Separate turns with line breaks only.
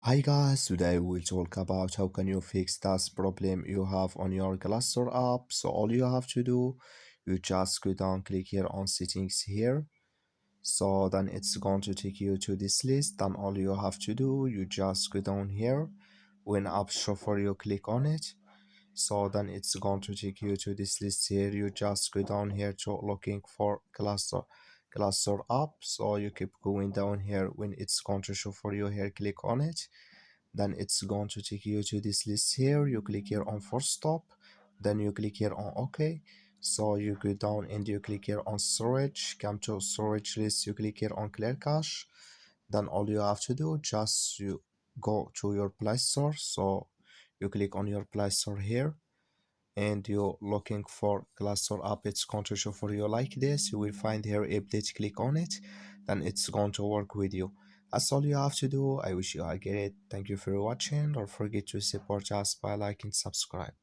Hi guys, today we'll talk about how can you fix that problem you have on your Glassdoor app. So all you have to do, you just go down, click here on settings here. So then it's going to take you to this list. Then all you have to do, you just go down here. When app show for you, click on it. So then it's going to take you to this list here. You just go down here to looking for Glassdoor app. So you keep going down here. When it's going to show for you here, click on it. Then it's going to take you to this list here. You click here on force stop, then you click here on OK. So you go down and you click here on storage, come to storage list, you click here on clear cache. Then all you have to do, just you go to your Play Store. So you click on your Play Store here and you're looking for Glassdoor app. It's going to show for you like this. You will find here update, click on it, then it's going to work with you. That's all you have to do. I wish you all get it. Thank you for watching. Don't forget to support us by liking, subscribe.